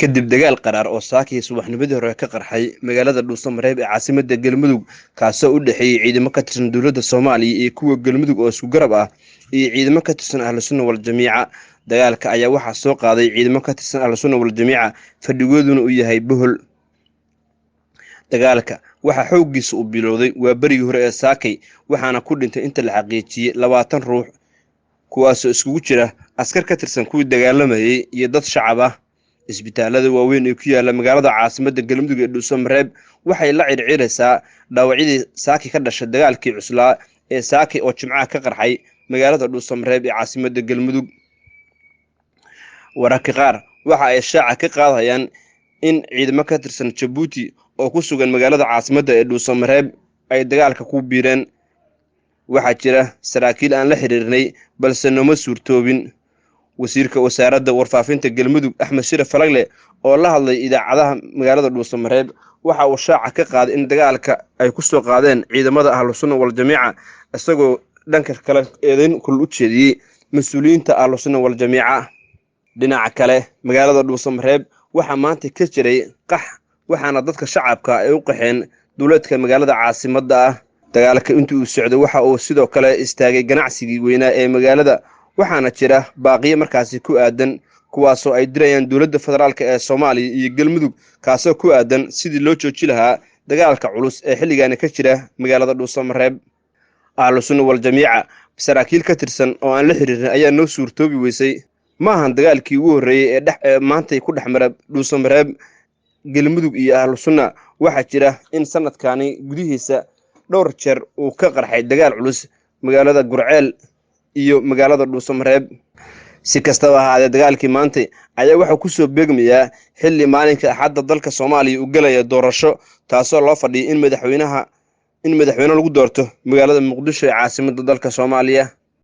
kadib dagaal qaraar oo saakii subaxnimadii hore ka qarxay magaalada Dhuusamareeb ee caasimadda Galmudug kaasoo u dhaxeeyay ciidamo ka tirsan dowladda Soomaaliya iyo kuwa Galmudug oo isku garab ah iyo ciidamo ka tirsan Ahlus Sunna wal Jamiica. Dagaalka ayaa waxaa soo qaaday ciidamo ka tirsan Ahlus Sunna wal Jamiica fadhigooduna uu yahay Bohol. dagaalka waxa xooggiisa u bilowday waa barigii hore ee saakay waxaana ku dhintay inta la xaqiijiyay 20 ruux kuwaasoo iskugu jira askar ka tirsan kuwii dagaalamayay iyo dad shacab ah. isbitaalada waaweyn ee ku yaala magaalada caasimadda Galmudug ee Dhuusamareeb waxay la circiraysaa dhaawacyadii saaki ka dhashay dagaalkii cuslaa ee saaki oo Jimcaha ka qarxay magaalada Dhuusamareeb ee caasimadda Galmudug. wararka qaar waxa ay shaaca ka qaadayaan in ciidamo ka tirsan Djibouti oo ku sugan magaalada caasimadda ee Dhuusamareeb ay dagaalka ku biireen. waxaa jira saraakiil aan la xiriirnay balse nooma suurtoobin. wasiirka wasaaradda warfaafinta Galmudug Axmed Shire Falagle oo la hadlay idaacadaha magaalada Dhuusamareeb waxa uu shaaca ka qaaday in dagaalka ay ku soo qaadeen ciidamada Ahlus Sunna wal Jamiica isagoo dhanka kale eedayn kul u jeediyay mas'uuliyiinta Ahlus Sunna wal Jamiica. dhinaca kale magaalada Dhuusamareeb waxa maanta ka jiray qax waxaana dadka shacabka ay u qaxeen dowladka magaalada caasimadda ah. dagaalka intii uu socday waxa uu sidoo kale istaagay ganacsigii weynaa ee magaalada waxaana jira baaqiyo markaasi ku aadan kuwaasoo ay dirayaan dowladda federaalka ee Soomaaliya iyo Galmudug kaasoo ku aadan sidii loo joojin lahaa dagaalka culus ee xilligan ka jira magaalada Dhuusamareeb. Ahlus Sunna wal Jamiica saraakiil ka tirsan oo aan la xiriirin ayaa noo suurtoobi weysay. maahan dagaalkii ugu horeeyay ee maanta ku dhexmara Dhuusamareeb Galmudug iyo Ahlus Sunna. waxaa jira in sanadkani gudihiisa dhowr jeer uu ka qarxay dagaal culus magaalada Gurceel iyo magaalada Dhuusamareeb. si kastaba ha ahaatee dagaalkii maanta ayaa waxa ku soo beegmayaa xilli maalinka Axadda dalka Soomaaliya uu galaya doorasho taasoo loo fadhiyay in madaxweyne lagu doorto magaalada Muqdisho ee caasimadda dalka Soomaaliya.